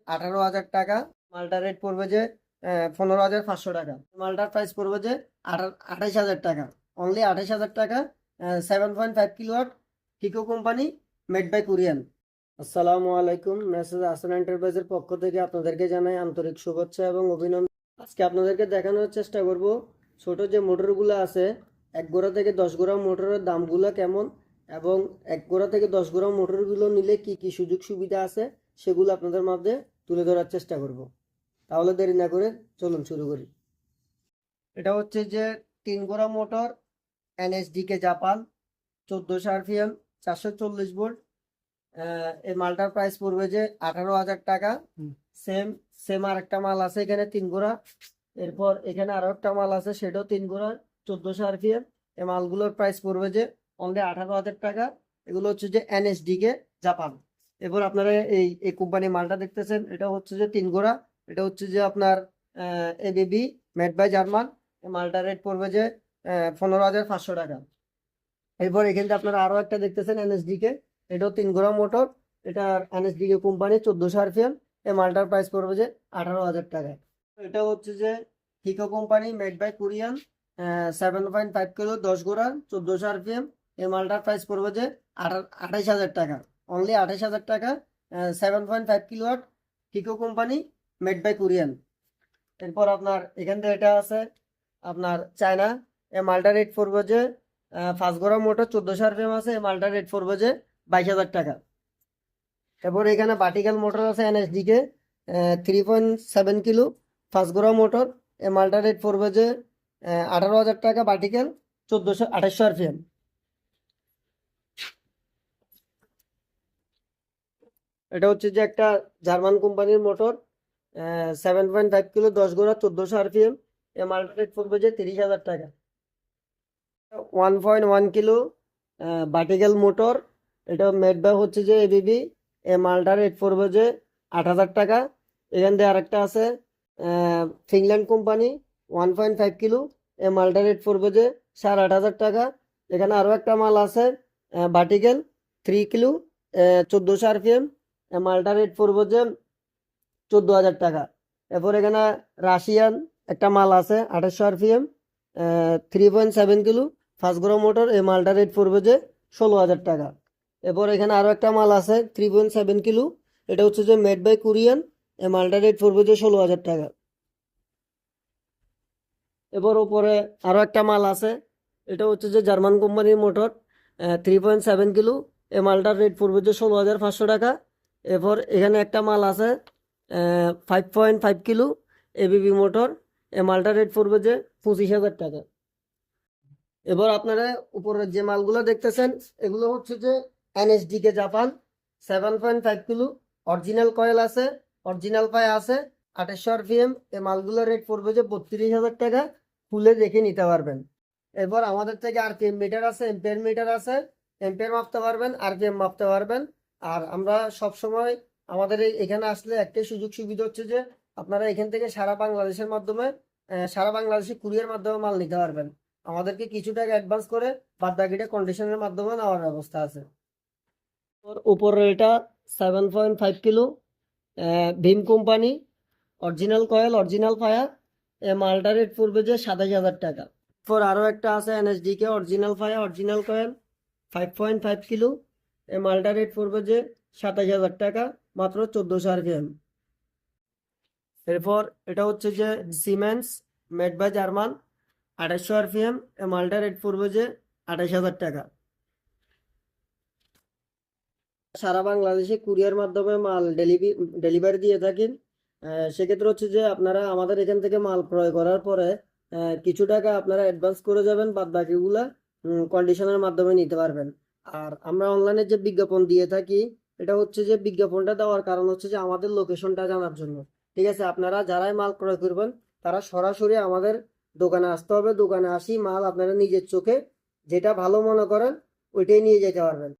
18,000 টাকা। মালটার রেট পড়বে যে 15,500 টাকা। মালটার প্রাইস পড়বে যে 28,000 টাকা, অনলি 28,000 টাকা। 7.5 kilowatt Hiko company, made by Korean. আসসালামু আলাইকুম, মেসেজ হাসান এন্টারপ্রাইজের পক্ষ থেকে আপনাদেরকে জানাই আন্তরিক শুভেচ্ছা এবং অভিনন্দন। আজকে আপনাদেরকে দেখানোর চেষ্টা করব ছোট যে মোটরগুলো আছে, 1 গোড়া থেকে 10 গোড়া মোটরের দামগুলো কেমন, এবং 1 গোড়া থেকে 10 গোড়া মোটরগুলো নিলে কি কি সুযোগ সুবিধা আছে সেগুলো আপনাদের মধ্যে তুলে ধরার চেষ্টা করব। তাহলে দেরি না করে চলুন শুরু করি। এটা হচ্ছে যে 3 গোড়া মোটর, এনএসডিকে জাপান, 1400 আরপিএম, 440 ভোল্ট। এই মালটার প্রাইস পড়বে যে 18,000 টাকা। সেম সেম আর একটা মাল আছে এখানে 3 গোড়া। এরপর এখানে আরো একটা মাল আছে, সেটাও 3 গোড়া, 1400 আরপিএম। এই মালগুলোর প্রাইস পড়বে যে অনলি 18,000 টাকা। এগুলো হচ্ছে যে এনএসডিকে জাপান। এরপর আপনারা এই কোম্পানি মালটা দেখতেছেন, এটা হচ্ছে যে 3 গোড়া। এটা হচ্ছে যে আপনার এবিবি, মেড বাই জার্মান। এই মালটার রেট পড়বে যে 15,500 টাকা। এরপর এখানে আপনারা আরো একটা দেখতেছেন এনএসডিকে, এটাও 3 গোড়া মোটর। এটার এনএসডিকে কোম্পানি, 1400 আরপিএম। এই মালটার প্রাইস পড়বে যে 18,000 টাকা। এটা হচ্ছে যে Hiko company, made by Korean, 7.5 kilo, 10 গোড়া, 1400 আরপিএম। এই মালটার প্রাইস পড়বে যে 28,000 টাকা, অনলি 28,000 টাকা। 7.5 kilowatt Hiko company, made by Korean. এরপর আপনার এখান থেকে এটা আছে আপনার চায়না। এই মালটার রেট পড়বে যে 5 গোড়া মোটর, 1400 আরপিএম আছে। এই মালটার রেট পড়বে যে 22,000 টাকা। এরপর এখানে ভার্টিক্যাল মোটর আছে এনএসডিকে, 3.7 কিলো, 5 গোড়া মোটর। এই মালটার রেট পড়বে যে 18,000 টাকা ভার্টিক্যাল, 2800 আরপিএম। এটা হচ্ছে যে একটা জার্মান কোম্পানির মোটর, 7.5 কিলো, 10 গোড়া, 1400 আরপিএম। এই মালটার রেট পড়বে যে 30,000 টাকা। 1.1 কিলো ভার্টিক্যাল মোটর, এটা মেড বাই হচ্ছে যে এবিবি। এই মালটার রেট পড়বে যে 8,000 টাকা। এখান থেকে আরেকটা আছে ফিনল্যান্ড কোম্পানি, 1.5 কিলো। এই মালটার রেট পড়বে যে 8,500 টাকা। এখানে আরও একটা মাল আছে ভার্টিক্যাল, 3 কিলো, 1400 আরপিএম। এই মালটার রেট পড়বে যে 14,000 টাকা। এরপর এখানে রাশিয়ান একটা মাল আছে, 2800 আরপিএম, 3.7 কিলো, 5 গোড়া মোটর। এই মালটার রেট পড়বে যে 16,000 টাকা। এরপর এখানে আরো একটা মাল আছে 3.7 কিলো, এটা হচ্ছে যে মেড বাই কোরিয়ান। এই মালটার রেট পড়বে যে 16,000 টাকা। এরপর উপরে আরো একটা মাল আছে, এটা হচ্ছে যে জার্মান কোম্পানির মোটর, 3.7 কিলো। এই মালটার রেট পড়বে যে 16,500 টাকা। এরপর এখানে একটা মাল আছে 5.5 কিলো, এবিবি মোটর। এই মালটার রেট পড়বে যে 25,000 টাকা। এবার আপনারা উপরে যে মালগুলো দেখতেছেন, এগুলো হচ্ছে যে এনএসডিকে জাপান, 7.5 কিলো, অরিজিনাল কয়েল আছে, অরিজিনাল পায়া আছে, 2800 আরপিএম। এই মালগুলোর রেট পড়বে যে 32,000 টাকা। খুলে দেখে নিতে পারবেন। এরপর আমাদের থেকে আরপিএম মিটার আছে, এম্পিয়ার মিটার আছে, এম্পিয়ার মাপতে পারবেন, আরপিএম মাপতে পারবেন। আর আমরা সব সময় আমাদের এখানে আসলে একটাই সুযোগ সুবিধা হচ্ছে যে আপনারা এখান থেকে সারা বাংলাদেশের মাধ্যমে, সারা বাংলাদেশে কুরিয়ার মাধ্যমে মাল নিতে পারবেন। আমাদেরকে কিছু টাকা অ্যাডভান্স করে বাদ বাকিটা কন্ডিশনের মাধ্যমে নেওয়ার ব্যবস্থা আছে। ওর উপরে এটা 7.5 kilo, Bhim company, original coil, original fire. এ মালটার রেট পড়বে যে 27,000 টাকা। পর আরও একটা আছে এনএসডিকে, original fire, original coil, 5.5 kilo. এ মালটার রেট পড়বে যে 27,000 টাকা, মাত্র 1400 আরপিএম। এরপর এটা হচ্ছে যে Siemens, made by German, 2800 RPM. এ মালটার রেট পড়বে যে 28,000 টাকা। সারা বাংলাদেশে কুরিয়ার মাধ্যমে মাল ডেলিভারি দিয়ে থাকেন। সেক্ষেত্রে হচ্ছে যে আপনারা আমাদের এখান থেকে মাল ক্রয় করার পরে কিছু টাকা আপনারা অ্যাডভান্স করে যাবেন, বাদ বাকিগুলা কন্ডিশনের মাধ্যমে নিতে পারবেন। আর আমরা অনলাইনে যে বিজ্ঞাপন দিয়ে থাকি, এটা হচ্ছে যে বিজ্ঞাপনটা দেওয়ার কারণ হচ্ছে যে আমাদের লোকেশনটা জানার জন্য। ঠিক আছে, আপনারা যারাই মাল ক্রয় করবেন তারা সরাসরি আমাদের দোকানে আসতে হবে। দোকানে আসি মাল আপনারা নিজের চোখে যেটা ভালো মনে করেন ওইটাই নিয়ে যেতে পারবেন।